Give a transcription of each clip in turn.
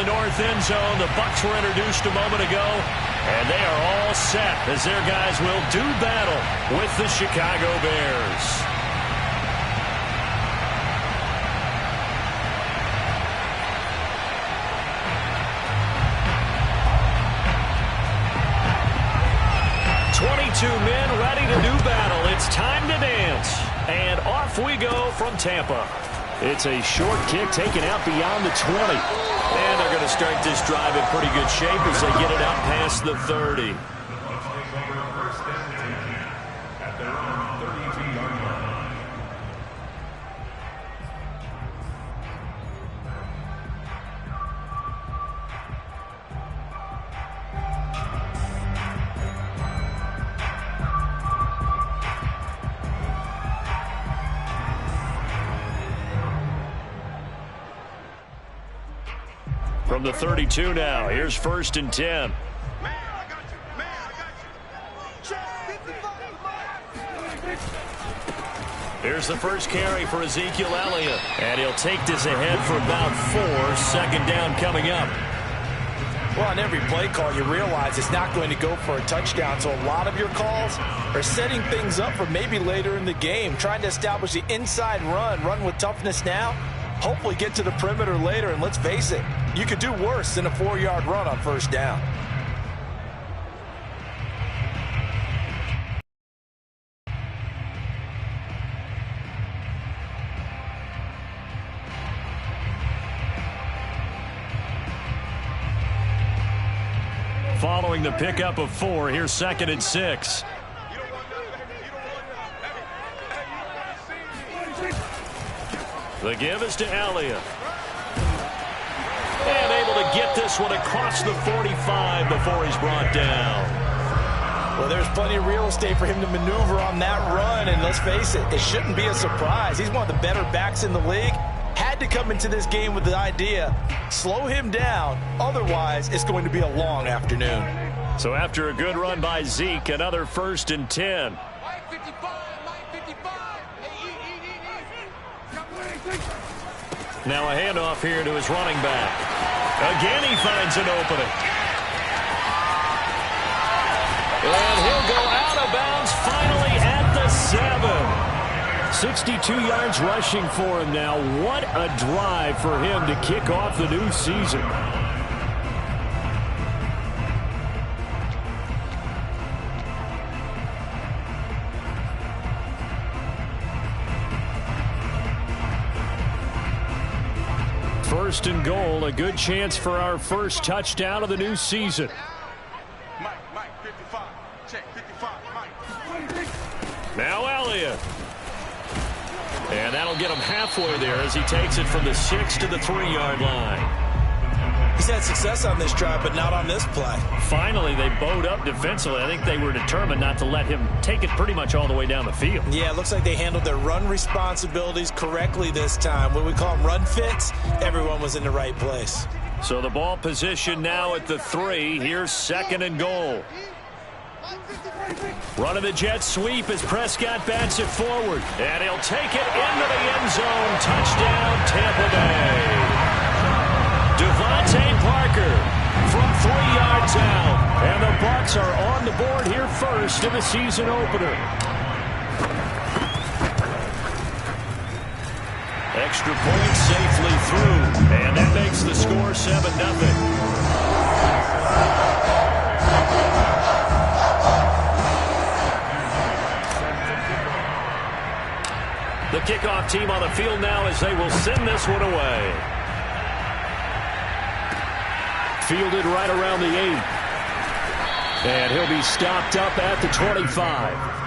the north end zone. The Bucs were introduced a moment ago, and they are all set as their guys will do battle with the Chicago Bears. Two men ready to do battle. It's time to dance. And off we go from Tampa. It's a short kick taken out beyond the 20. And they're going to start this drive in pretty good shape as they get it out past the 30. From the 32 now, here's 1st and 10. Here's the first carry for Ezekiel Elliott. And he'll take this ahead for about 4. Second down coming up. Well, on every play call, you realize it's not going to go for a touchdown. So a lot of your calls are setting things up for maybe later in the game, trying to establish the inside run with toughness now. Hopefully get to the perimeter later, and let's face it, you could do worse than a 4-yard run on first down. Following the pickup of 4, here's 2nd and 6. The give is to Elliott. And able to get this one across the 45 before he's brought down. Well, there's plenty of real estate for him to maneuver on that run. And let's face it, it shouldn't be a surprise. He's one of the better backs in the league. Had to come into this game with the idea, slow him down. Otherwise, it's going to be a long afternoon. So after a good run by Zeke, another 1st and 10. Now a handoff here to his running back. Again, he finds an opening. And he'll go out of bounds finally at the 7. 62 yards rushing for him now. What a drive for him to kick off the new season. First and goal, a good chance for our first touchdown of the new season. Mike, 55. Check, 55, Mike. Now Elliott. And that'll get him halfway there as he takes it from the 6 to the 3-yard line. He's had success on this drive, but not on this play. Finally, they bowed up defensively. I think they were determined not to let him take it pretty much all the way down the field. Yeah, it looks like they handled their run responsibilities correctly this time. When we call them run fits, everyone was in the right place. So the ball position now at the 3. Here's 2nd and goal. Running the jet sweep as Prescott bats it forward. And he'll take it into the end zone. Touchdown, Tampa Bay. Devontae Parker from 3 yards out. And the Bucs are on the board here first in the season opener. Extra point safely through. And that makes the score 7-0. The kickoff team on the field now as they will send this one away. Fielded right around the 8. And he'll be stopped up at the 25.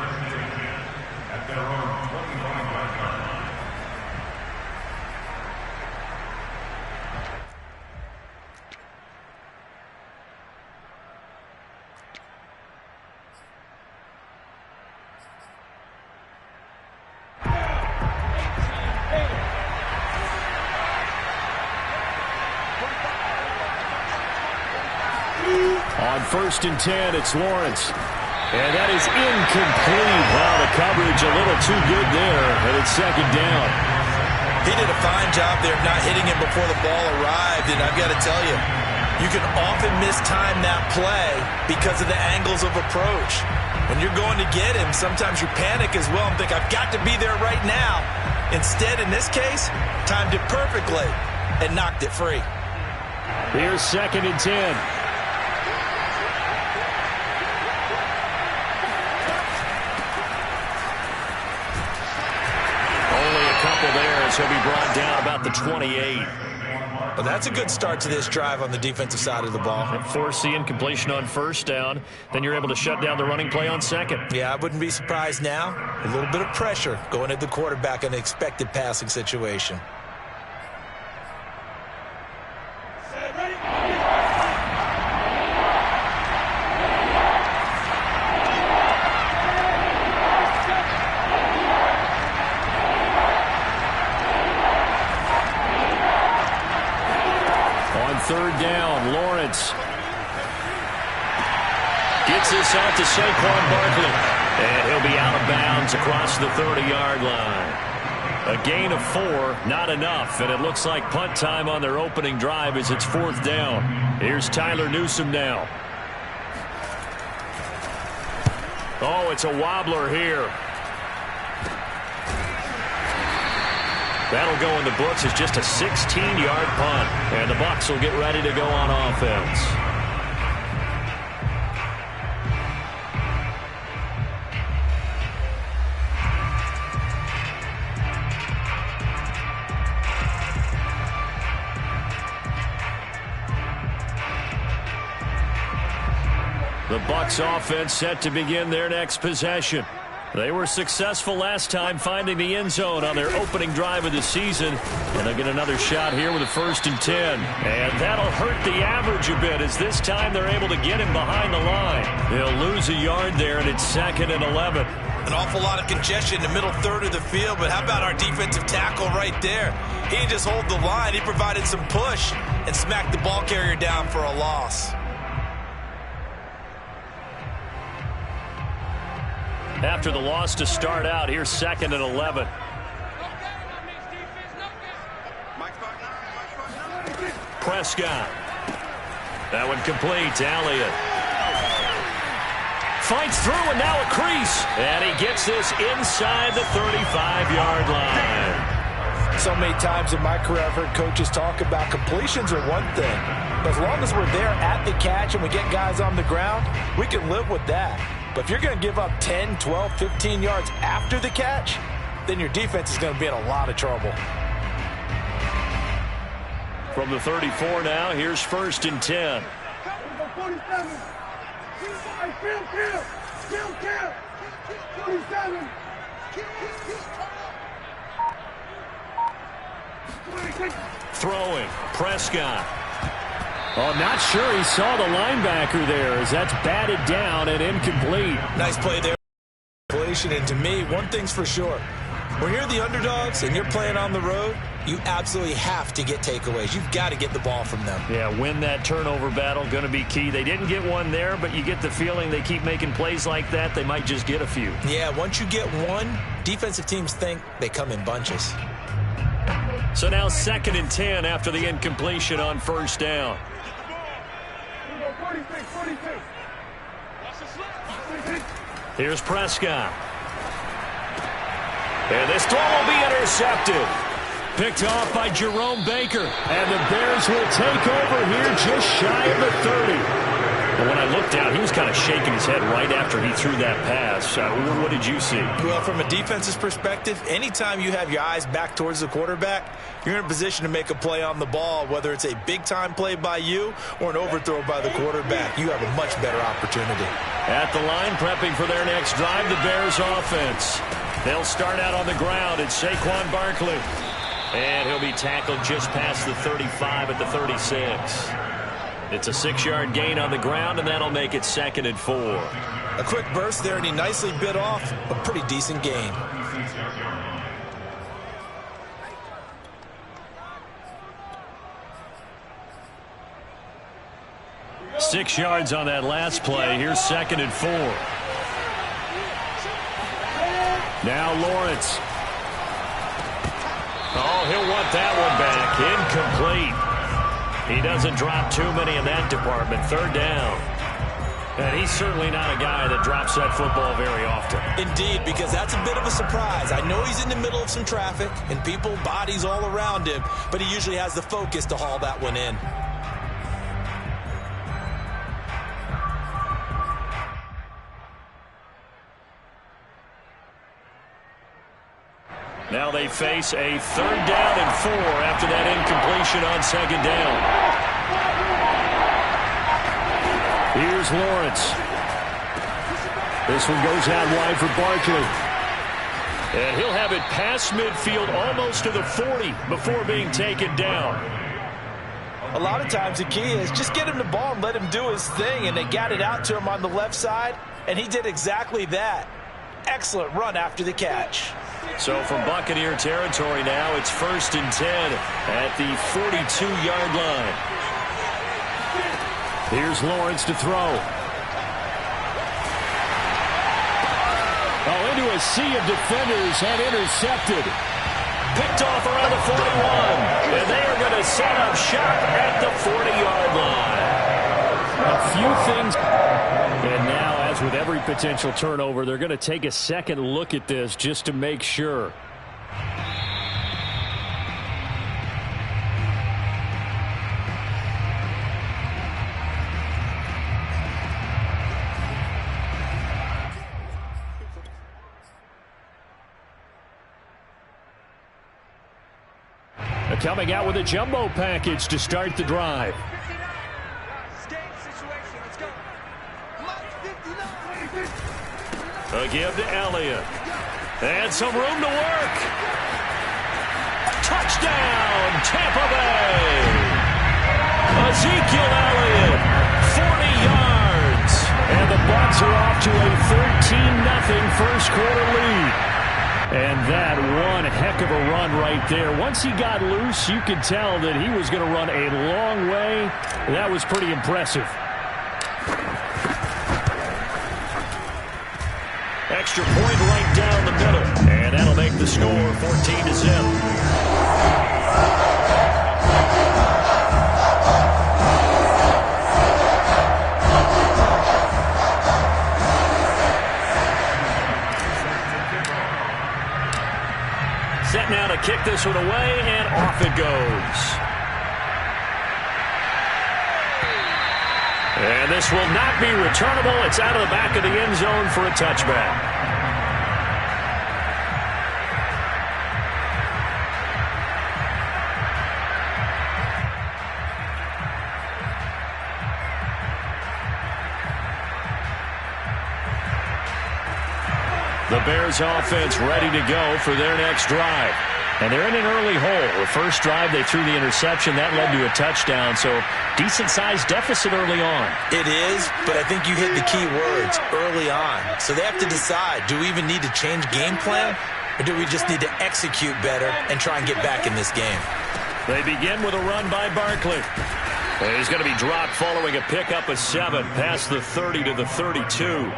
On 1st and 10, it's Lawrence. And that is incomplete. Wow, the coverage a little too good there, and it's 2nd down. He did a fine job there of not hitting him before the ball arrived, and I've got to tell you, you can often mistime that play because of the angles of approach. When you're going to get him, sometimes you panic as well and think, I've got to be there right now. Instead, in this case, timed it perfectly and knocked it free. Here's 2nd and 10. There, he'll be brought down about the 28. Well, that's a good start to this drive on the defensive side of the ball. Force the incompletion on 1st down. Then you're able to shut down the running play on 2nd. Yeah, I wouldn't be surprised now. A little bit of pressure going at the quarterback in an expected passing situation. Third down, Lawrence gets this out to Saquon Barkley, and he'll be out of bounds across the 30-yard line. A gain of 4, not enough, and it looks like punt time on their opening drive as it's 4th down. Here's Tyler Newsome now. Oh, it's a wobbler here. That'll go in the books as just a 16-yard punt. And the Bucs will get ready to go on offense. The Bucs offense set to begin their next possession. They were successful last time finding the end zone on their opening drive of the season. And they'll get another shot here with a 1st and 10. And that'll hurt the average a bit as this time they're able to get him behind the line. They'll lose a yard there, and it's 2nd and 11. An awful lot of congestion in the middle third of the field, but how about our defensive tackle right there? He didn't just hold the line. He provided some push and smacked the ball carrier down for a loss. After the loss to start out, here's 2nd and 11. Prescott. That one complete to Elliott. Fights through, and now a crease. And he gets this inside the 35-yard line. So many times in my career, I've heard coaches talk about completions are one thing. But as long as we're there at the catch and we get guys on the ground, we can live with that. But if you're going to give up 10, 12, 15 yards after the catch, then your defense is going to be in a lot of trouble. From the 34 now, here's 1st and 10. Throwing, Prescott. Oh, not sure he saw the linebacker there as that's batted down and incomplete. Nice play there. And to me, one thing's for sure. When you're the underdogs and you're playing on the road, you absolutely have to get takeaways. You've got to get the ball from them. Yeah, win that turnover battle, going to be key. They didn't get one there, but you get the feeling they keep making plays like that, they might just get a few. Yeah, once you get one, defensive teams think they come in bunches. So now 2nd and 10 after the incompletion on 1st down. Here's Prescott. And this throw will be intercepted. Picked off by Jerome Baker. And the Bears will take over here just shy of the 30. But when I looked down, he was kind of shaking his head right after he threw that pass. What did you see? Well, from a defense's perspective, anytime you have your eyes back towards the quarterback, you're in a position to make a play on the ball, whether it's a big-time play by you or an overthrow by the quarterback. You have a much better opportunity. At the line, prepping for their next drive, the Bears offense. They'll start out on the ground. It's Saquon Barkley. And he'll be tackled just past the 35 at the 36. It's a 6-yard gain on the ground, and that'll make it 2nd and 4. A quick burst there, and he nicely bit off a pretty decent gain. Six yards on that last play. Here's 2nd and 4. Now Lawrence. Oh, he'll want that one back. Incomplete. He doesn't drop too many in that department. Third down. And he's certainly not a guy that drops that football very often. Indeed, because that's a bit of a surprise. I know he's in the middle of some traffic and people, bodies all around him, but he usually has the focus to haul that one in. Now they face a 3rd down and 4 after that incompletion on 2nd down. Here's Lawrence. This one goes out wide for Barkley. And he'll have it past midfield almost to the 40 before being taken down. A lot of times the key is just get him the ball and let him do his thing, and they got it out to him on the left side, and he did exactly that. Excellent run after the catch. So from Buccaneer territory now, it's 1st and 10 at the 42-yard line. Here's Lawrence to throw. Oh, into a sea of defenders and intercepted. Picked off around the 41. And they are going to set up shop at the 40-yard line. A few things. And now, as with every potential turnover, they're going to take a second look at this just to make sure. Coming out with a jumbo package to start the drive. A give to Elliott. And some room to work. Touchdown, Tampa Bay. Ezekiel Elliott, 40 yards. And the Bucs are off to a 13-0 first quarter lead. And that one heck of a run right there. Once he got loose, you could tell that he was going to run a long way. That was pretty impressive. Extra point right down the middle. And that'll make the score 14-0. Set now to kick this one away, and off it goes. And this will not be returnable. It's out of the back of the end zone for a touchback. The Bears offense ready to go for their next drive. And they're in an early hole. The first drive, they threw the interception. That led to a touchdown. So decent-sized deficit early on. It is, but I think you hit the key words, early on. So they have to decide, do we even need to change game plan? Or do we just need to execute better and try and get back in this game? They begin with a run by Barkley. And he's going to be dropped following a pickup of 7 past the 30 to the 32.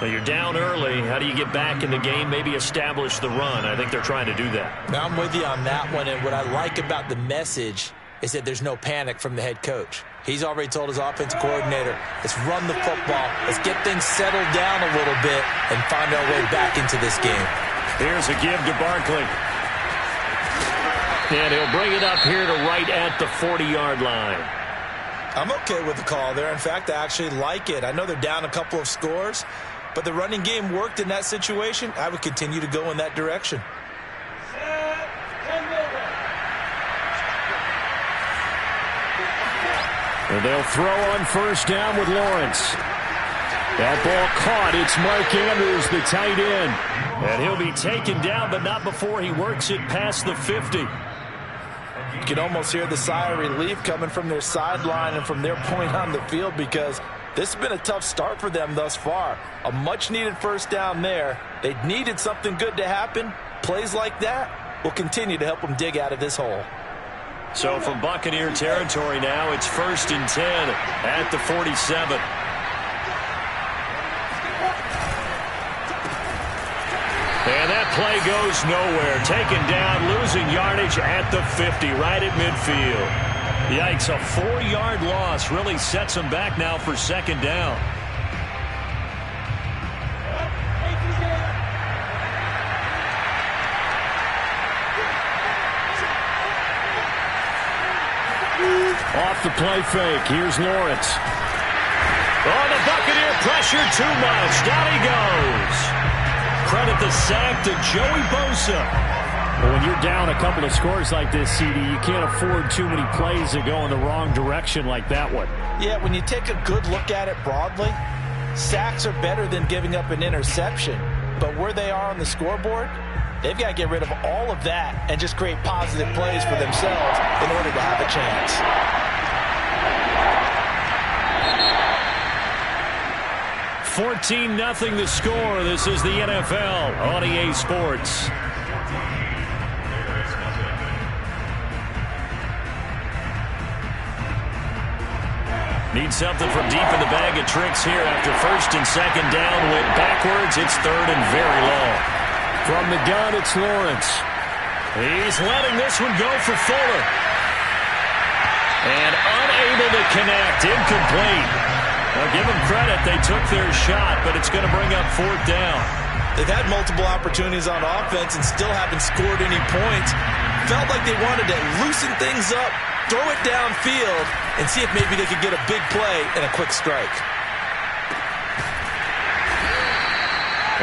Now you're down early. How do you get back in the game, maybe establish the run? I think they're trying to do that. Now I'm with you on that one, and what I like about the message is that there's no panic from the head coach. He's already told his offensive coordinator, let's run the football, let's get things settled down a little bit and find our way back into this game. Here's a give to Barkley. And he'll bring it up here to right at the 40-yard line. I'm okay with the call there. In fact, I actually like it. I know they're down a couple of scores, but the running game worked in that situation. I would continue to go in that direction. And they'll throw on first down with Lawrence. That ball caught. It's Mark Andrews, the tight end. And he'll be taken down, but not before he works it past the 50. You can almost hear the sigh of relief coming from their sideline and from their point on the field, because this has been a tough start for them thus far. A much-needed first down there. They needed something good to happen. Plays like that will continue to help them dig out of this hole. So from Buccaneer territory now, it's 1st and 10 at the 47. And that play goes nowhere. Taken down, losing yardage at the 50, right at midfield. Yikes, a 4-yard loss really sets them back now for second down. Off the play fake. Here's Lawrence. Oh, the Buccaneer pressure too much. Down he goes. Credit the sack to Joey Bosa. Well, when you're down a couple of scores like this, CD, you can't afford too many plays that go in the wrong direction like that one. Yeah, when you take a good look at it broadly, sacks are better than giving up an interception. But where they are on the scoreboard, they've got to get rid of all of that and just create positive plays for themselves in order to have a chance. 14-0 the score. This is the NFL on EA Sports. Needs something from deep in the bag of tricks here after first and second down. Went backwards. It's third and very long. From the gun, it's Lawrence. He's letting this one go for Fuller. And unable to connect. Incomplete. Now give them credit. They took their shot, but it's going to bring up fourth down. They've had multiple opportunities on offense and still haven't scored any points. Felt like they wanted to loosen things up, throw it downfield, and see if maybe they could get a big play and a quick strike.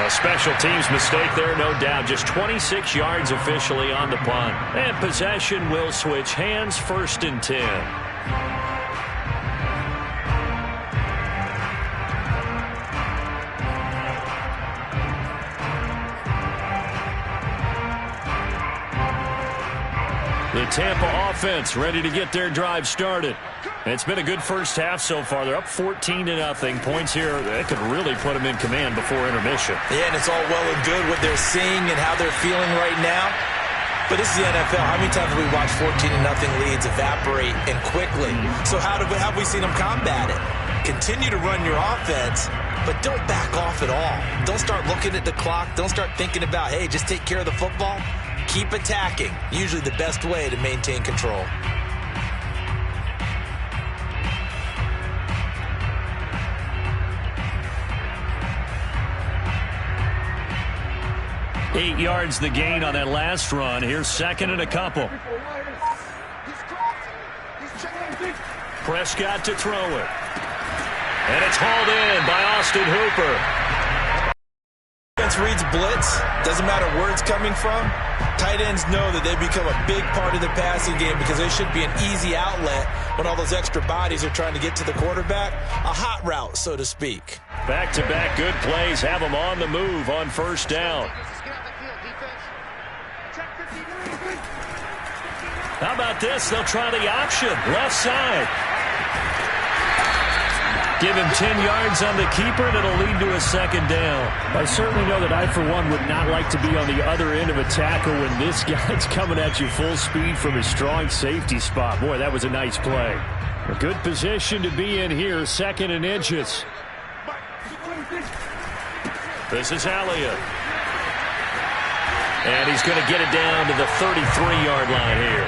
A special teams mistake there, no doubt. Just 26 yards officially on the punt. And possession will switch hands, first and 10. The Tampa offense ready to get their drive started. It's been a good first half so far. They're up 14-0. Points here that could really put them in command before intermission. Yeah, and it's all well and good what they're seeing and how they're feeling right now. But this is the NFL. How many times have we watched 14-0 leads evaporate and quickly? So how have we seen them combat it? Continue to run your offense, but don't back off at all. Don't start looking at the clock. Don't start thinking about, hey, just take care of the football. Keep attacking. Usually the best way to maintain control. Eight yards the gain on that last run. Here's second and a couple. Prescott to throw it. And it's hauled in by Austin Hooper. Defense reads blitz. Doesn't matter where it's coming from. Tight ends know that they become a big part of the passing game because they should be an easy outlet when all those extra bodies are trying to get to the quarterback. A hot route, so to speak. Back-to-back good plays have them on the move on first down. How about this? They'll try the option. Left side. Give him 10 yards on the keeper, and it'll lead to a second down. I certainly know that I, for one, would not like to be on the other end of a tackle when this guy's coming at you full speed from his strong safety spot. Boy, that was a nice play. A good position to be in here, second and inches. This is Elliott. And he's going to get it down to the 33-yard line here.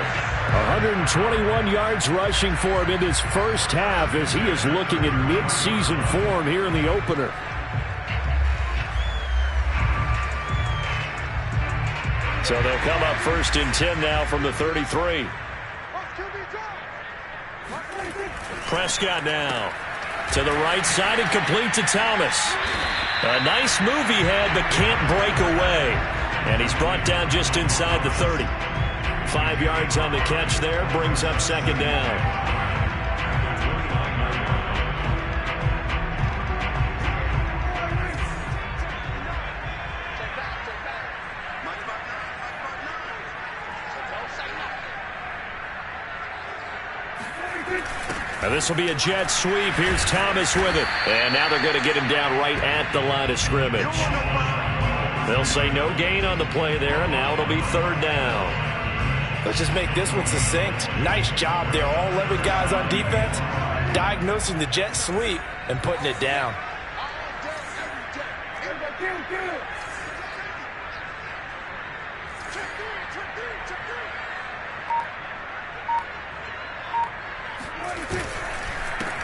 121 yards rushing for him in this first half as he is looking in mid-season form here in the opener. So they'll come up first and 10 now from the 33. Prescott now to the right side and complete to Thomas. A nice move he had, but can't break away. And he's brought down just inside the 30. 5 yards on the catch there, brings up second down. Now this will be a jet sweep. Here's Thomas with it. And now they're going to get him down right at the line of scrimmage. They'll say no gain on the play there, and now it'll be third down. Let's just make this one succinct. Nice job there. All 11 guys on defense diagnosing the jet sweep and putting it down.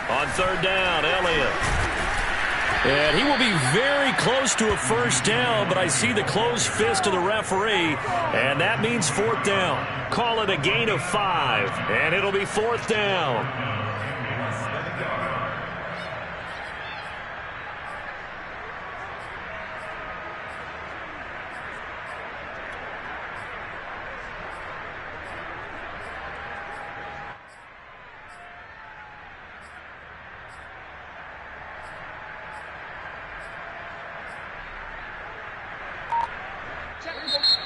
On third down, Elliott. And he will be very close to a first down, but I see the closed fist of the referee, and that means fourth down. Call it a gain of 5, and it'll be fourth down.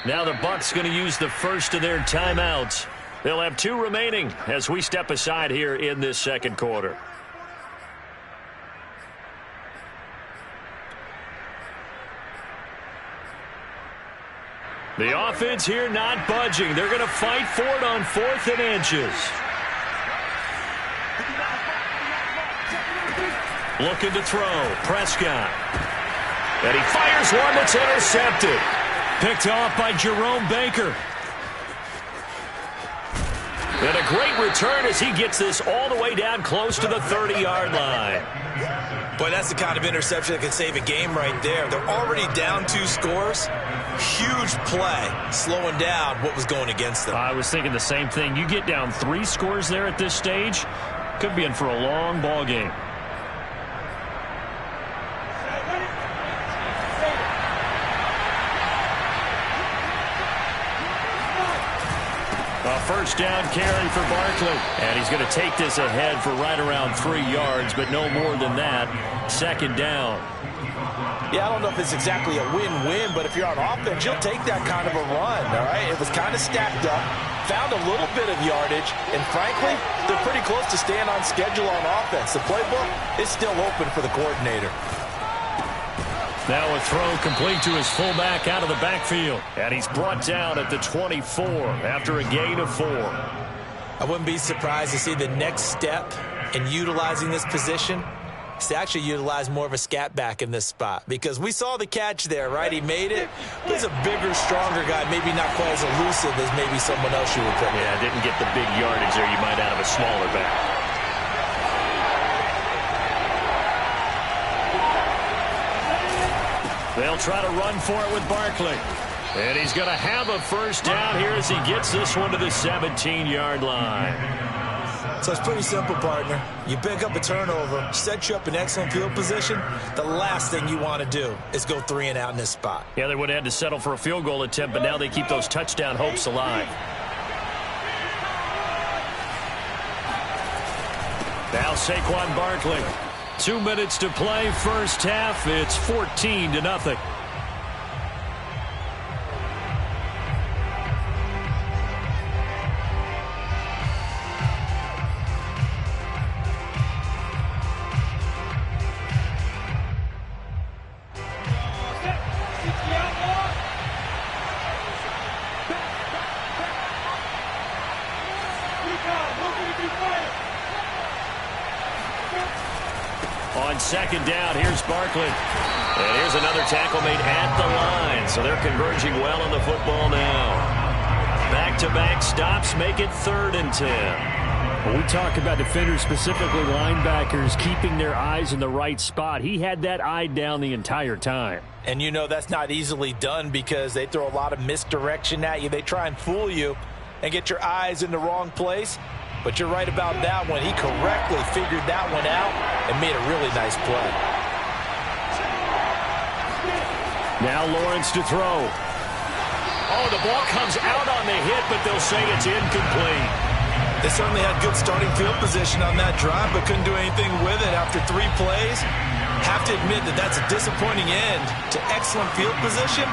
Now the Bucs going to use the first of their timeouts. They'll have 2 remaining as we step aside here in this second quarter. The offense here not budging. They're going to fight for it on 4th and inches. Looking to throw. Prescott. And he fires one that's intercepted. Picked off by Jerome Baker. And a great return as he gets this all the way down close to the 30-yard line. Boy, that's the kind of interception that could save a game right there. They're already down 2 scores. Huge play, slowing down what was going against them. I was thinking the same thing. You get down 3 scores there at this stage, could be in for a long ball game. A first down carry for Barkley. And he's going to take this ahead for right around 3 yards, but no more than that. Second down. Yeah, I don't know if it's exactly a win-win, but if you're on offense, you'll take that kind of a run, all right? It was kind of stacked up, found a little bit of yardage, and frankly, they're pretty close to staying on schedule on offense. The playbook is still open for the coordinator. Now a throw complete to his fullback out of the backfield. And he's brought down at the 24 after a gain of 4. I wouldn't be surprised to see the next step in utilizing this position is to actually utilize more of a scat back in this spot. Because we saw the catch there, right? He made it. He's a bigger, stronger guy, maybe not quite as elusive as maybe someone else you would put. Yeah, didn't get the big yardage there you might out of a smaller back. They'll try to run for it with Barkley. And he's going to have a first down here as he gets this one to the 17-yard line. So it's pretty simple, partner. You pick up a turnover, set you up in excellent field position. The last thing you want to do is go 3 and out in this spot. Yeah, they would have had to settle for a field goal attempt, but now they keep those touchdown hopes alive. Now Saquon Barkley. 2 minutes to play, first half. It's 14-0. On second down, here's Barkley. And here's another tackle made at the line. So they're converging well on the football now. Back-to-back stops make it 3rd and 10. When we talk about defenders, specifically linebackers, keeping their eyes in the right spot, he had that eye down the entire time. And you know that's not easily done because they throw a lot of misdirection at you. They try and fool you and get your eyes in the wrong place. But you're right about that one. He correctly figured that one out and made a really nice play. Now Lawrence to throw. Oh, the ball comes out on the hit, but they'll say it's incomplete. They certainly had good starting field position on that drive, but couldn't do anything with it after 3 plays. Have to admit that that's a disappointing end to excellent field position.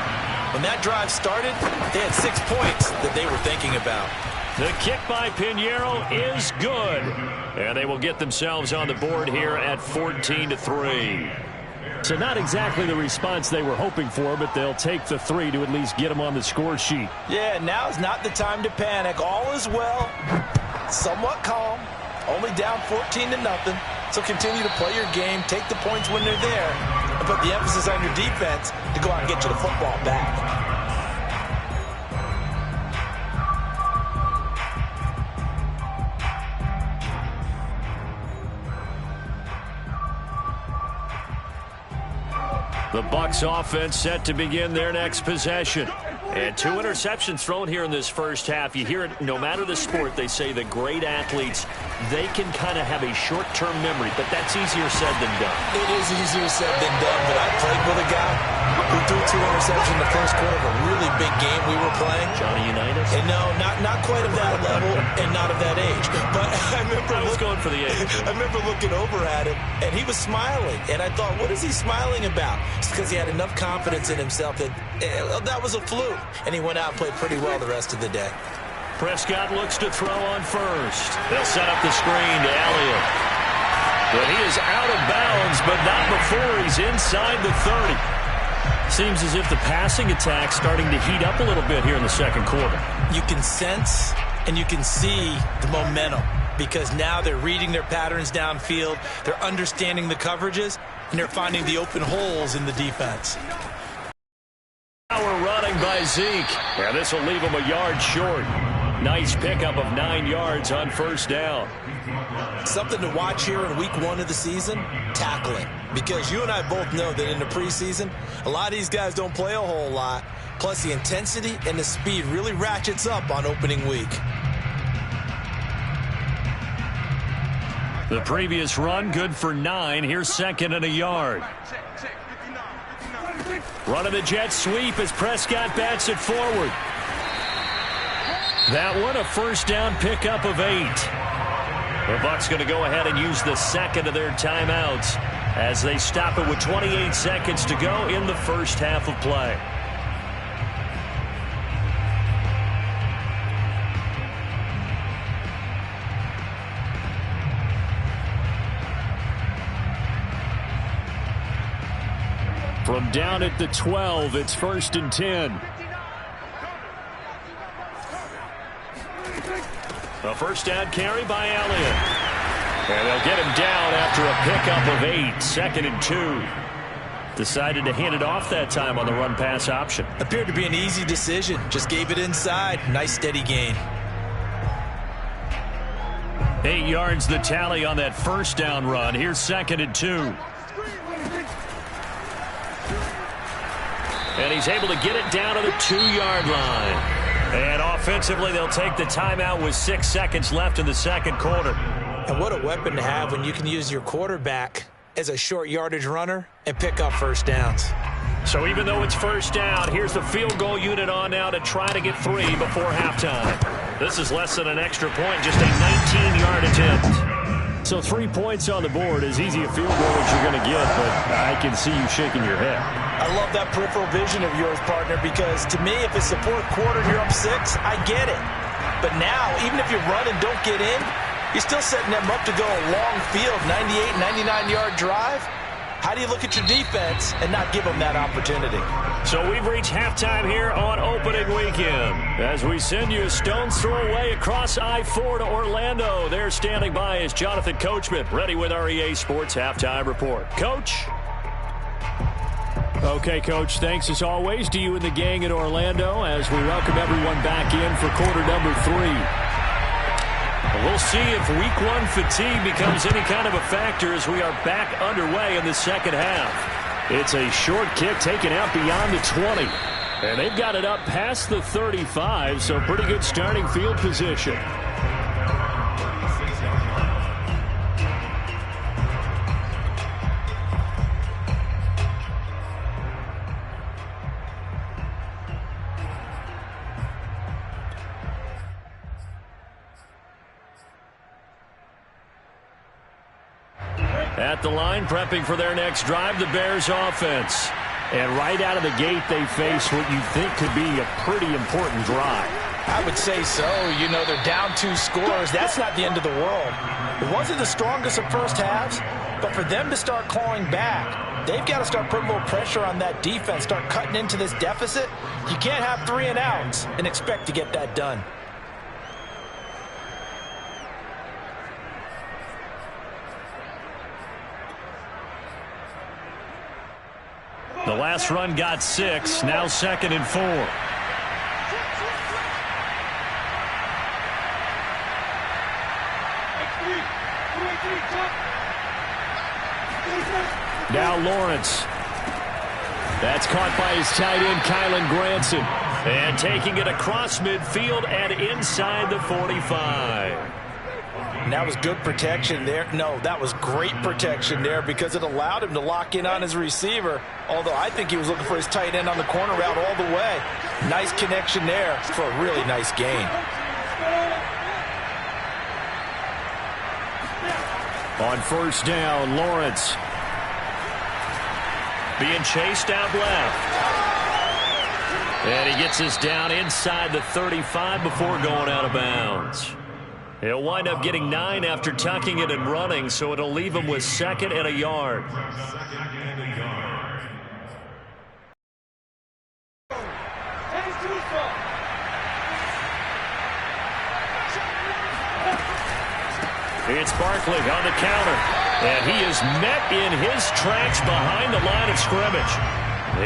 When that drive started, they had 6 points that they were thinking about. The kick by Pinheiro is good. And they will get themselves on the board here at 14-3. So not exactly the response they were hoping for, but they'll take the 3 to at least get them on the score sheet. Yeah, now's not the time to panic. All is well. Somewhat calm. Only down 14-0. So continue to play your game. Take the points when they're there. And put the emphasis on your defense to go out and get you the football back. The Bucs offense set to begin their next possession. And 2 interceptions thrown here in this first half. You hear it, no matter the sport, they say the great athletes, they can kind of have a short-term memory, but that's easier said than done. It is easier said than done, but I played with a guy who threw 2 interceptions in the first quarter of a really big game we were playing. Johnny Unitas? And no, not quite of that level and not of that age. But I was going for the age. I remember looking over at him, and he was smiling. And I thought, what is he smiling about? It's because he had enough confidence in himself that that was a fluke. And he went out and played pretty well the rest of the day. Prescott looks to throw on first. They'll set up the screen to Elliott. But he is out of bounds, but not before he's inside the 30. Seems as if the passing attack's starting to heat up a little bit here in the second quarter. You can sense and you can see the momentum because now they're reading their patterns downfield, they're understanding the coverages, and they're finding the open holes in the defense. Power running by Zeke. Yeah, this will leave him a yard short. Nice pickup of 9 yards on first down. Something to watch here in week 1 of the season, tackling. Because you and I both know that in the preseason, a lot of these guys don't play a whole lot. Plus the intensity and the speed really ratchets up on opening week. The previous run good for 9. Here's second and a yard. Running the jet sweep as Prescott bats it forward. That one a first down pickup of 8. The Bucs going to go ahead and use the second of their timeouts as they stop it with 28 seconds to go in the first half of play. From down at the 12, it's 1st and 10. A first down carry by Elliott. And they'll get him down after a pickup of 8. 2nd and 2. Decided to hand it off that time on the run-pass option. Appeared to be an easy decision. Just gave it inside. Nice steady gain. 8 yards the tally on that first down run. Here's 2nd and 2. And he's able to get it down to the 2-yard line. And offensively, they'll take the timeout with 6 seconds left in the second quarter. And what a weapon to have when you can use your quarterback as a short yardage runner and pick up first downs. So even though it's first down, here's the field goal unit on now to try to get 3 before halftime. This is less than an extra point, just a 19-yard attempt. So 3 points on the board, as easy a field goal as you're going to get, but I can see you shaking your head. I love that peripheral vision of yours, partner, because to me, if it's the fourth quarter and you're up 6, I get it. But now, even if you run and don't get in, you're still setting them up to go a long field, 98, 99-yard drive. How do you look at your defense and not give them that opportunity? So we've reached halftime here on opening weekend. As we send you a stone's throw away across I-4 to Orlando. There standing by is Jonathan Coachman, ready with our EA Sports Halftime Report. Coach? Okay, Coach, thanks as always to you and the gang in Orlando as we welcome everyone back in for quarter number 3. We'll see if week 1 fatigue becomes any kind of a factor as we are back underway in the second half. It's a short kick taken out beyond the 20. And they've got it up past the 35, so pretty good starting field position. At the line, prepping for their next drive, the Bears offense. And right out of the gate, they face what you think could be a pretty important drive. I would say so. You know, they're down 2 scores. That's not the end of the world. It wasn't the strongest of first halves, but for them to start clawing back, they've got to start putting a little pressure on that defense, start cutting into this deficit. You can't have 3 and outs and expect to get that done. The last run got 6, now 2nd and 4. Now Lawrence. That's caught by his tight end, Kylan Granson. And taking it across midfield and inside the 45. And that was good protection there. No, that was great protection there because it allowed him to lock in on his receiver. Although I think he was looking for his tight end on the corner route all the way. Nice connection there for a really nice gain. On first down, Lawrence. Being chased out left. And he gets us down inside the 35 before going out of bounds. He'll wind up getting 9 after tucking it and running, so it'll leave him with 2nd and a yard. It's Barkley on the counter, and he is met in his tracks behind the line of scrimmage.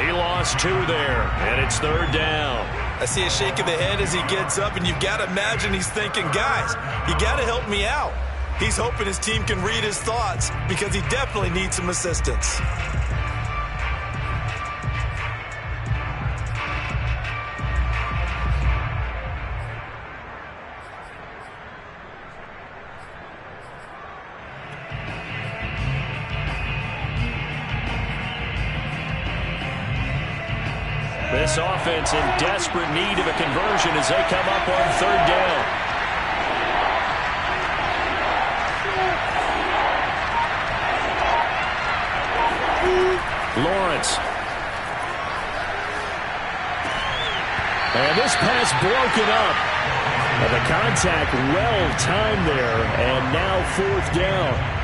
He lost 2 there, and it's 3rd down. I see a shake of the head as he gets up, and you've got to imagine he's thinking, guys, you got to help me out. He's hoping his team can read his thoughts because he definitely needs some assistance. This offense in desperate need of a conversion as they come up on 3rd down. Lawrence. And this pass broken up. And the contact well timed there. And now 4th down.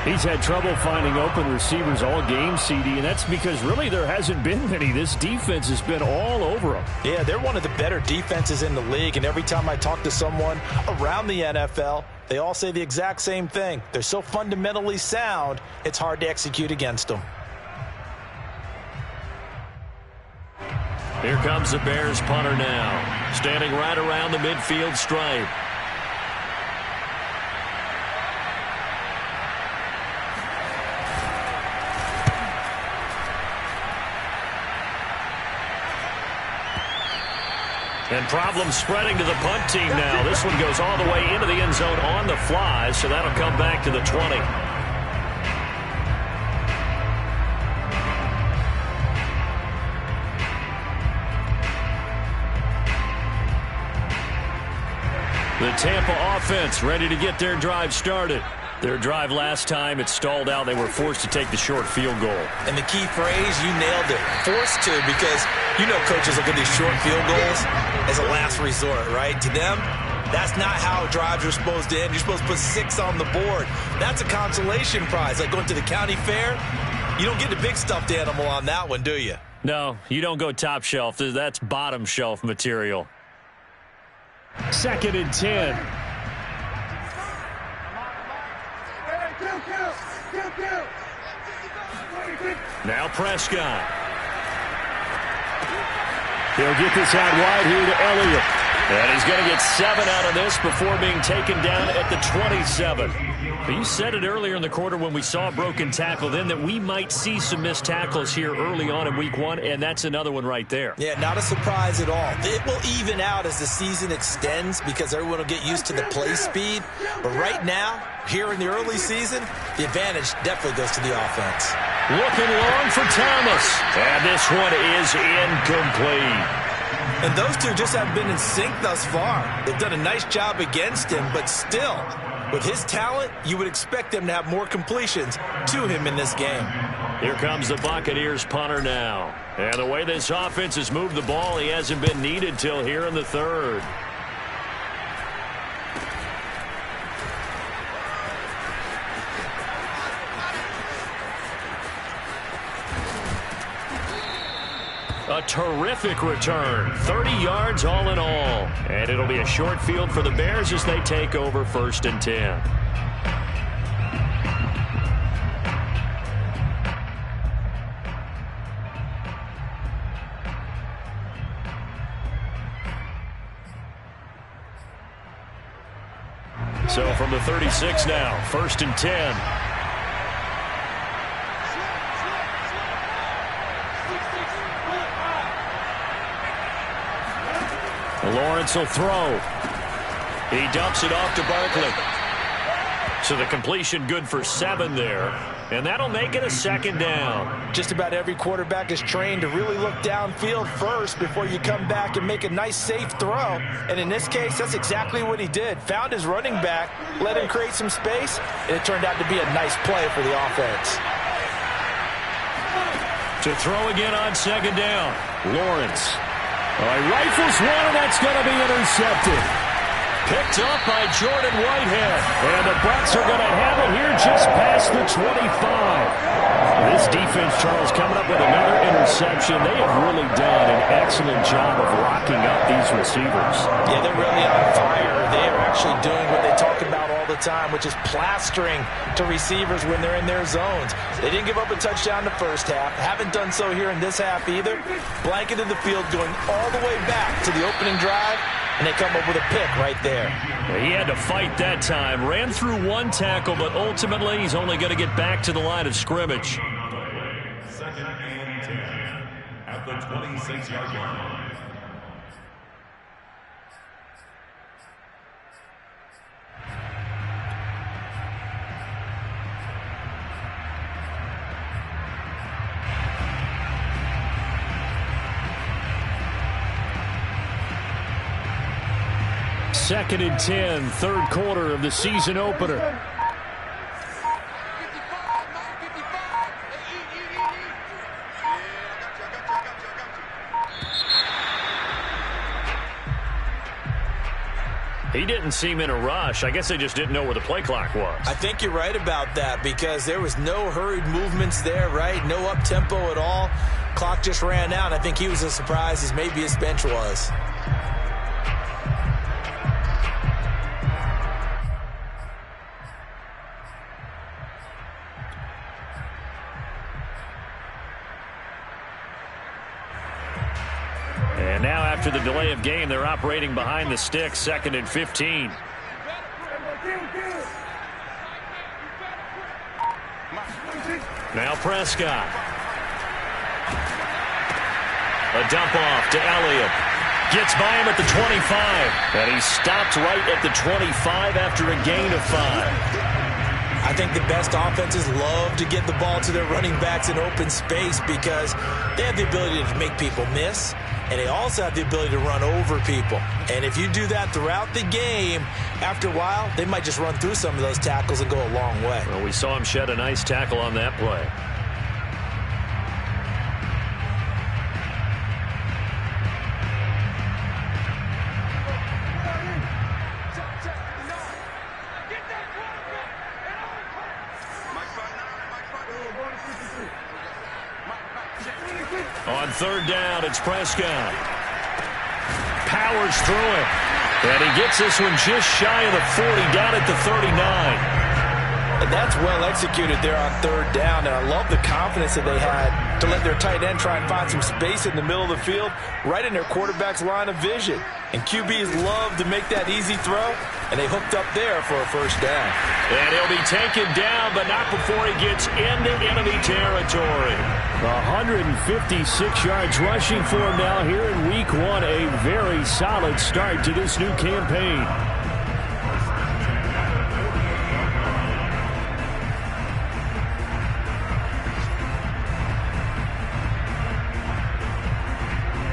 He's had trouble finding open receivers all game, CD, and that's because really there hasn't been many. This defense has been all over them. Yeah, they're one of the better defenses in the league, and every time I talk to someone around the NFL, they all say the exact same thing. They're so fundamentally sound, it's hard to execute against them. Here comes the Bears punter now, standing right around the midfield stripe. And problems spreading to the punt team now. This one goes all the way into the end zone on the fly, so that'll come back to the 20. The Tampa offense ready to get their drive started. Their drive last time, it stalled out. They were forced to take the short field goal. And the key phrase, you nailed it. Forced to, because you know coaches look at these short field goals as a last resort, right? To them, that's not how drives are supposed to end. You're supposed to put 6 on the board. That's a consolation prize. Like going to the county fair, you don't get the big stuffed animal on that one, do you? No, you don't go top shelf. That's bottom shelf material. 2nd and 10. Now Prescott. He'll get this out wide here to Elliott. And he's going to get 7 out of this before being taken down at the 27. But you said it earlier in the quarter when we saw a broken tackle then that we might see some missed tackles here early on in week 1, and that's another one right there. Yeah, not a surprise at all. It will even out as the season extends because everyone will get used to the play speed. But right now, here in the early season, the advantage definitely goes to the offense. Looking long for Thomas. And this one is incomplete. And those two just haven't been in sync thus far. They've done a nice job against him, but still, with his talent, you would expect them to have more completions to him in this game. Here comes the Buccaneers punter now. And the way this offense has moved the ball, he hasn't been needed till here in the 3rd. A terrific return. 30 yards all in all. And it'll be a short field for the Bears as they take over 1st and 10. So from the 36 now, 1st and 10. Lawrence will throw. He dumps it off to Barkley. So the completion good for 7 there. And that'll make it a 2nd down. Just about every quarterback is trained to really look downfield first before you come back and make a nice, safe throw. And in this case, that's exactly what he did. Found his running back, let him create some space, and it turned out to be a nice play for the offense. To throw again on 2nd down. Lawrence. He rifles one, and that's going to be intercepted. Picked up by Jordan Whitehead. And the Bucs are going to have it here just past the 25. This defense, Charles, coming up with another interception. They have really done an excellent job of locking up these receivers. Yeah, they're really on fire. They are actually doing what they talk about all the time, which is plastering to receivers when they're in their zones. They didn't give up a touchdown the first half. Haven't done so here in this half either. Blanketed the field going all the way back to the opening drive. And they come up with a pick right there. He had to fight that time. Ran through one tackle, but ultimately he's only going to get back to the line of scrimmage. 2nd and 10 at the 26-yard line. Second and 10, 3rd quarter of the season opener. He didn't seem in a rush. I guess they just didn't know where the play clock was. I think you're right about that because there was no hurried movements there, right? No up-tempo at all. Clock just ran out. I think he was as surprised as maybe his bench was. And now after the delay of game, they're operating behind the sticks, 2nd and 15. Now Prescott. A dump off to Elliott. Gets by him at the 25. And he stopped right at the 25 after a gain of 5. I think the best offenses love to get the ball to their running backs in open space because they have the ability to make people miss, and they also have the ability to run over people. And if you do that throughout the game, after a while, they might just run through some of those tackles and go a long way. Well, we saw him shed a nice tackle on that play. On 3rd down, it's Prescott. Powers through it. And he gets this one just shy of the 40, down at the 39. And that's well executed there on 3rd down. And I love the confidence that they had to let their tight end try and find some space in the middle of the field, right in their quarterback's line of vision. And QBs love to make that easy throw, and they hooked up there for a 1st down. And he'll be taken down, but not before he gets into enemy territory. 156 yards rushing for him now here in Week 1. A very solid start to this new campaign.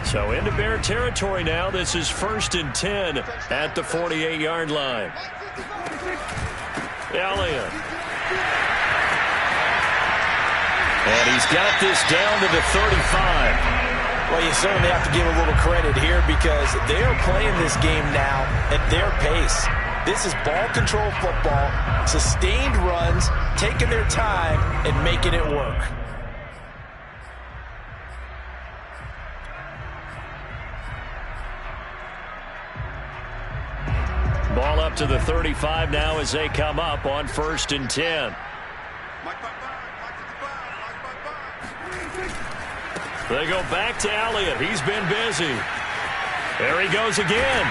So into Bear territory now. This is 1st and 10 at the 48-yard line. Elliott. And he's got this down to the 35. Well, you certainly have to give a little credit here because they are playing this game now at their pace. This is ball control football, sustained runs, taking their time and making it work. Ball up to the 35 now as they come up on 1st and 10. They go back to Elliott. He's been busy. There he goes again.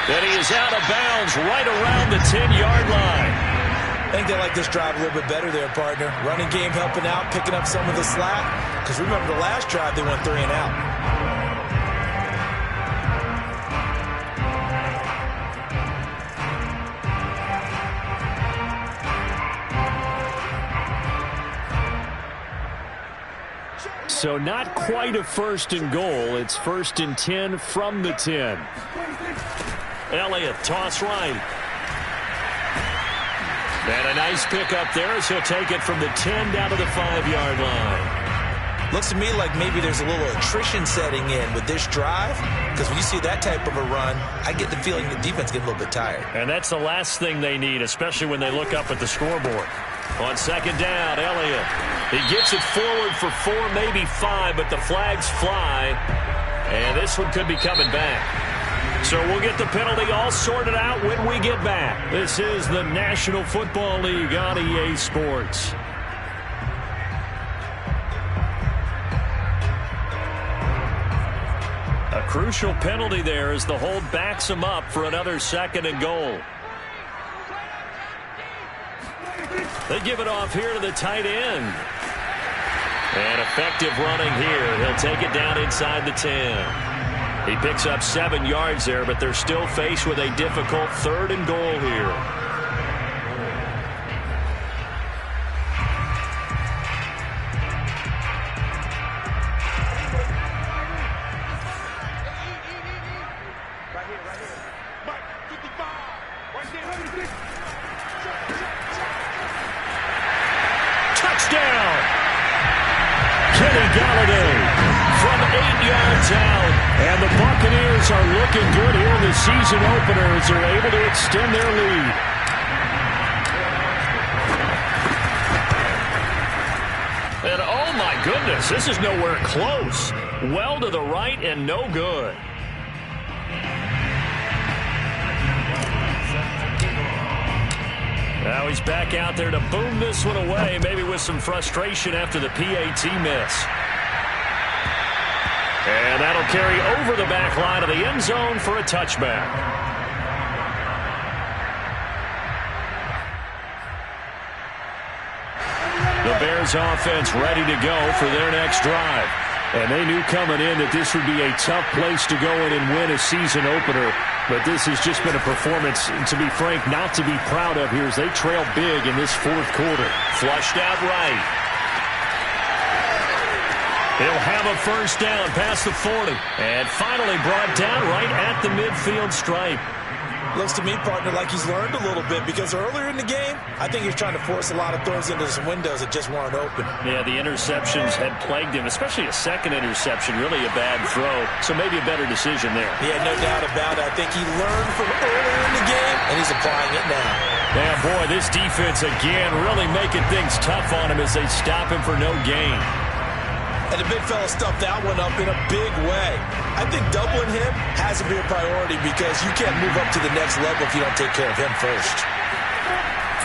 And he is out of bounds right around the 10-yard line. I think they like this drive a little bit better there, partner. Running game helping out, picking up some of the slack. Because remember the last drive, they went 3 and out. So not quite a first and goal. It's 1st and 10 from the 10. Elliott, toss right. And a nice pickup there as he'll take it from the 10 down to the 5-yard line. Looks to me like maybe there's a little attrition setting in with this drive, because when you see that type of a run, I get the feeling the defense gets a little bit tired. And that's the last thing they need, especially when they look up at the scoreboard. On 2nd down, Elliott. He gets it forward for 4, maybe 5, but the flags fly. And this one could be coming back. So we'll get the penalty all sorted out when we get back. This is the National Football League on EA Sports. A crucial penalty there as the hold backs him up for another 2nd and goal. They give it off here to the tight end. And effective running here. He'll take it down inside the 10. He picks up 7 yards there, but they're still faced with a difficult 3rd and goal here. Touchdown! Kenny Galladay from 8 yards out. And the Buccaneers are looking good here in the season opener as they're able to extend their lead. And oh my goodness, this is nowhere close. Well to the right and no good. Now he's back out there to boom this one away, maybe with some frustration after the PAT miss. And that'll carry over the back line of the end zone for a touchback. The Bears offense ready to go for their next drive. And they knew coming in that this would be a tough place to go in and win a season opener. But this has just been a performance, to be frank, not to be proud of here as they trail big in this 4th quarter. Flushed out right. He'll have a 1st down past the 40. And finally brought down right at the midfield stripe. Looks to me, partner, like he's learned a little bit, because earlier in the game, I think he was trying to force a lot of throws into some windows that just weren't open. Yeah, the interceptions had plagued him, especially a 2nd interception, really a bad throw. So maybe a better decision there. Yeah, no doubt about it. I think he learned from earlier in the game, and he's applying it now. Yeah, boy, this defense again really making things tough on him as they stop him for no gain. And the big fella stuffed that one up in a big way. I think doubling him has to be a priority because you can't move up to the next level if you don't take care of him first.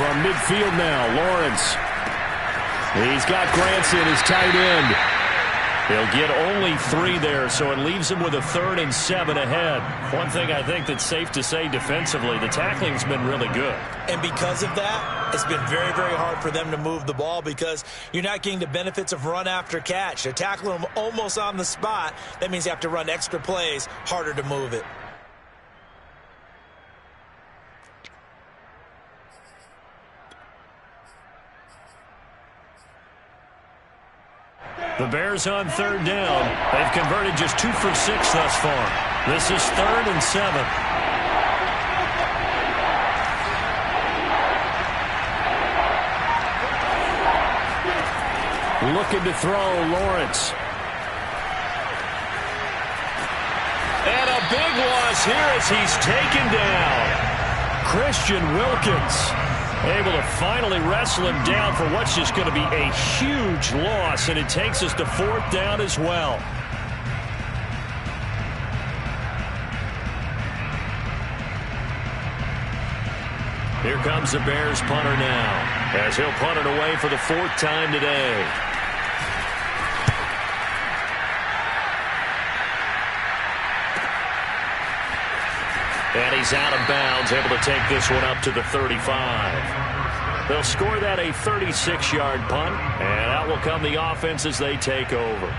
From midfield now, Lawrence. He's got Granson, his tight end. He'll get only 3 there, so it leaves him with a 3rd and 7 ahead. One thing I think that's safe to say defensively, the tackling's been really good. And because of that, it's been very, very hard for them to move the ball because you're not getting the benefits of run after catch. They're tackling them almost on the spot. That means you have to run extra plays, harder to move it. The Bears on 3rd down. They've converted just 2 for 6 thus far. This is 3rd and 7. Looking to throw, Lawrence. And a big loss here as he's taken down. Christian Wilkins able to finally wrestle him down for what's just going to be a huge loss, and it takes us to 4th down as well. Here comes the Bears punter now as he'll punt it away for the 4th time today. And he's out of bounds, able to take this one up to the 35. They'll score that a 36-yard punt, and out will come the offense as they take over.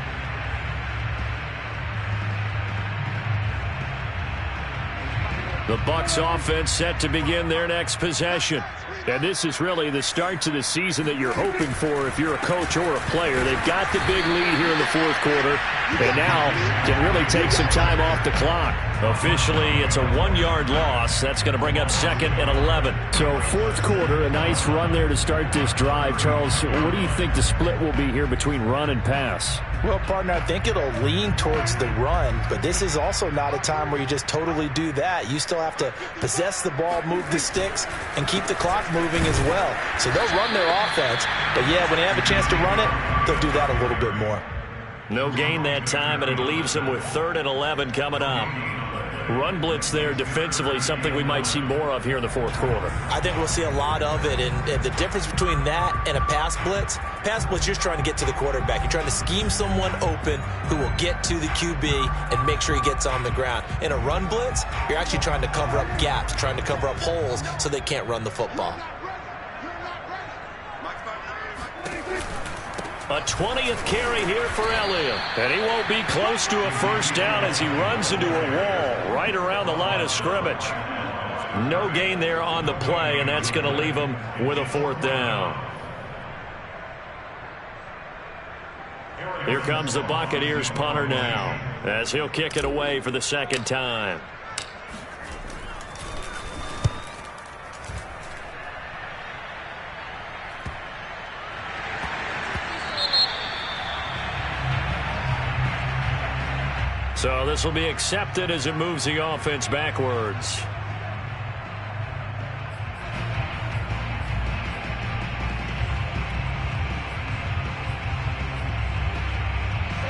The Bucs offense set to begin their next possession. And this is really the start to the season that you're hoping for if you're a coach or a player. They've got the big lead here in the fourth quarter, and now can really take some time off the clock. Officially, it's a 1-yard loss. That's going to bring up second and 11. So fourth quarter, a nice run there to start this drive. Charles, what do you think the split will be here between run and pass? Well, partner, I think it'll lean towards the run, but this is also not a time where you just totally do that. You still have to possess the ball, move the sticks, and keep the clock moving as well. So they'll run their offense, but yeah, when they have a chance to run it, they'll do that a little bit more. No gain that time, and it leaves them with 3rd and 11 coming up. Run blitz there defensively, something we might see more of here in the fourth quarter. I think we'll see a lot of it, and the difference between that and a pass blitz, you're just trying to get to the quarterback. You're trying to scheme someone open who will get to the QB and make sure he gets on the ground. In a run blitz, you're actually trying to cover up gaps, trying to cover up holes so they can't run the football. A 20th carry here for Elliott. And he won't be close to a first down as he runs into a wall right around the line of scrimmage. No gain there on the play, and that's going to leave him with a 4th down. Here comes the Buccaneers punter now as he'll kick it away for the 2nd time. So this will be accepted as it moves the offense backwards.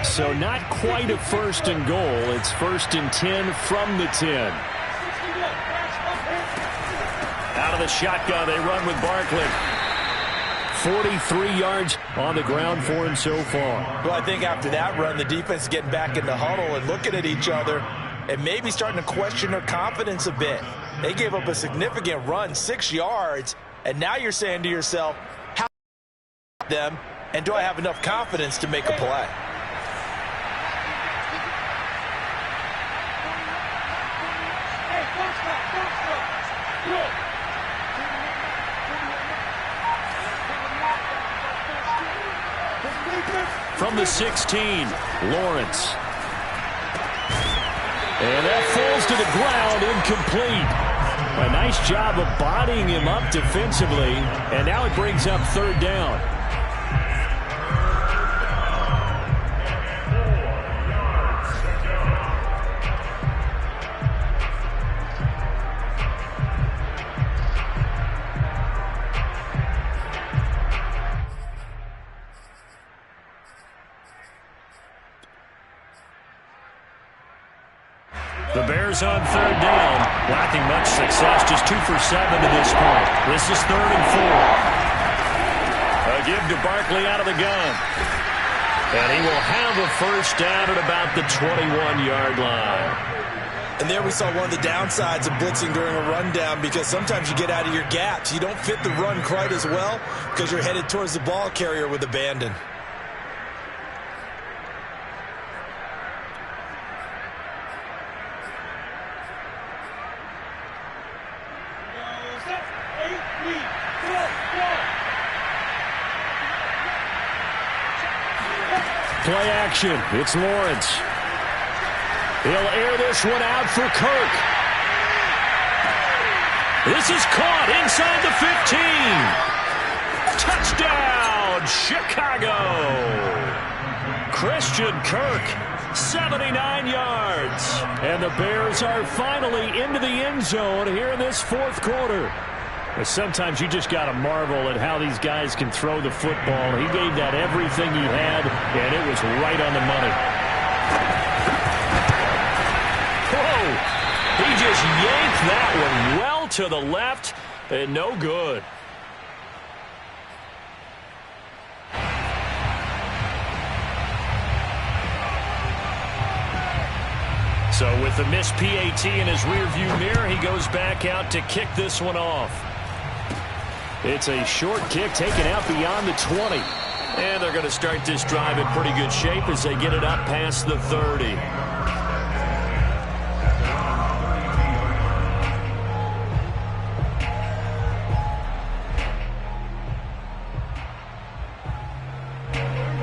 So not quite a 1st and goal. It's 1st and 10 from the 10. Out of the shotgun, they run with Barkley. 43 yards on the ground for him so far. Well, I think after that run, the defense is getting back in the huddle and looking at each other and maybe starting to question their confidence a bit. They gave up a significant run, 6 yards, and now you're saying to yourself, how them, and do I have enough confidence to make a play? From the 16, Lawrence. And that falls to the ground, incomplete. A nice job of bodying him up defensively, and now it brings up 3rd down. The Bears on 3rd down, lacking much success, just 2 for 7 to this point. This is 3rd and 4. A give to Barkley out of the gun. And he will have a first down at about the 21-yard line. And there we saw one of the downsides of blitzing during a rundown, because sometimes you get out of your gaps. You don't fit the run quite as well because you're headed towards the ball carrier with abandon. Play action. It's Lawrence. He'll air this one out for Kirk. This is caught inside the 15. Touchdown, Chicago. Christian Kirk, 79 yards. And the Bears are finally into the end zone here in this fourth quarter. Sometimes you just got to marvel at how these guys can throw the football. He gave that everything he had, and it was right on the money. Whoa! He just yanked that one well to the left, and no good. So with the missed PAT in his rearview mirror, he goes back out to kick this one off. It's a short kick taken out beyond the 20. And they're going to start this drive in pretty good shape as they get it up past the 30.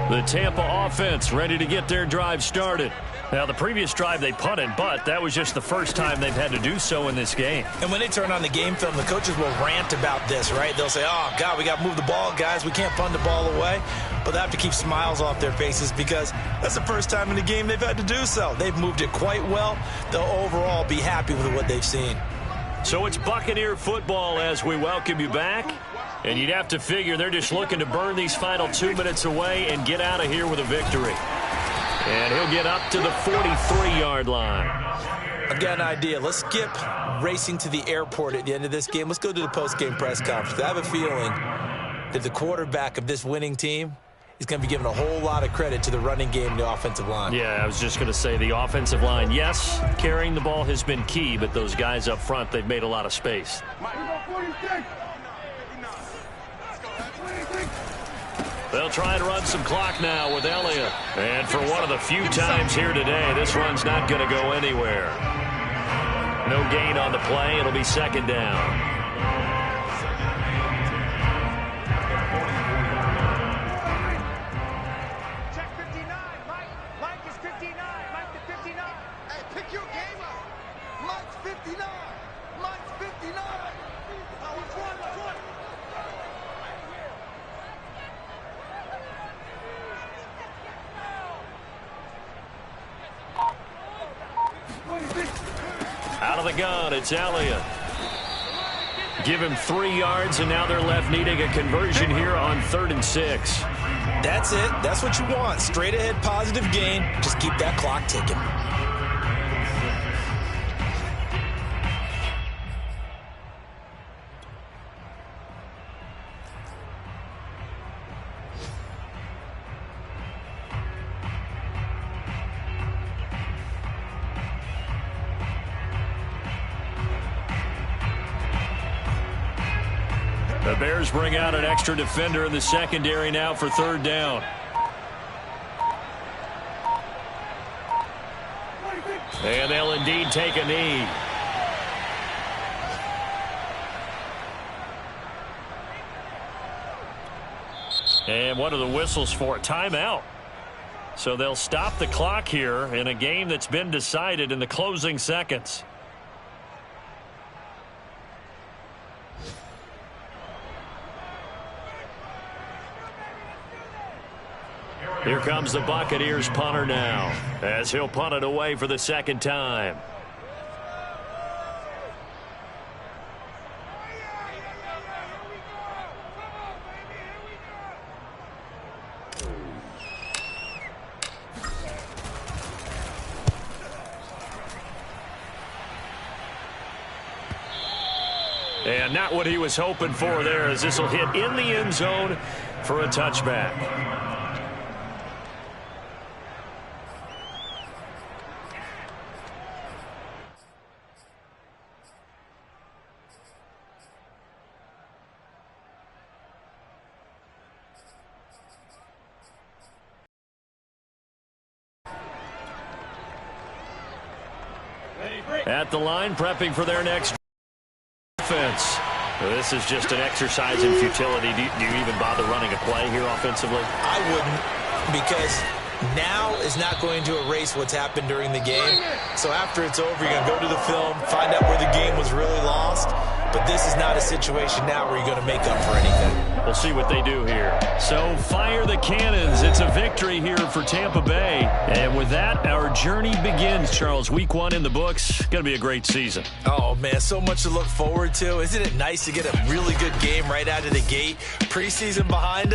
The Tampa offense ready to get their drive started. Now, the previous drive they punted, but that was just the first time they've had to do so in this game. And when they turn on the game film, the coaches will rant about this, right? They'll say, oh, God, we got to move the ball, guys. We can't punt the ball away. But they have to keep smiles off their faces because that's the first time in the game they've had to do so. They've moved it quite well. They'll overall be happy with what they've seen. So it's Buccaneer football as we welcome you back. And you'd have to figure they're just looking to burn these final 2 minutes away and get out of here with a victory. And he'll get up to the 43-yard line. I've got an idea. Let's skip racing to the airport at the end of this game. Let's go to the post-game press conference. I have a feeling that the quarterback of this winning team is going to be giving a whole lot of credit to the running game and the offensive line. Yeah, I was just going to say the offensive line, yes, carrying the ball has been key, but those guys up front, they've made a lot of space. They'll try and run some clock now with Elliott. And for one of the few times here today, this run's not going to go anywhere. No gain on the play. It'll be second down. Check 59. Mike is 59. Mike to 59. Hey, pick your game up. Mike's 59. Mike's 59. Which one? Out of the gun, it's Elliott. Give him 3 yards, and now they're left needing a conversion here on 3rd and 6. That's it. That's what you want. Straight ahead, positive gain. Just keep that clock ticking. The Bears bring out an extra defender in the secondary now for 3rd down. And they'll indeed take a knee. And what are the whistles for? Timeout. So they'll stop the clock here in a game that's been decided in the closing seconds. Here comes the Buccaneers punter now, as he'll punt it away for the second time. And not what he was hoping for there, as this will hit in the end zone for a touchback. At the line, prepping for their next offense. This is just an exercise in futility. Do you even bother running a play here offensively? I wouldn't, because now is not going to erase what's happened during the game. So after it's over, you're going to go to the film, find out where the game was really lost. But this is not a situation now where you're going to make up for anything. We'll see what they do here. So fire the cannons. It's a victory here for Tampa Bay. And with that, our journey begins, Charles. Week 1 in the books. Going to be a great season. Oh, man, so much to look forward to. Isn't it nice to get a really good game right out of the gate? Preseason behind us.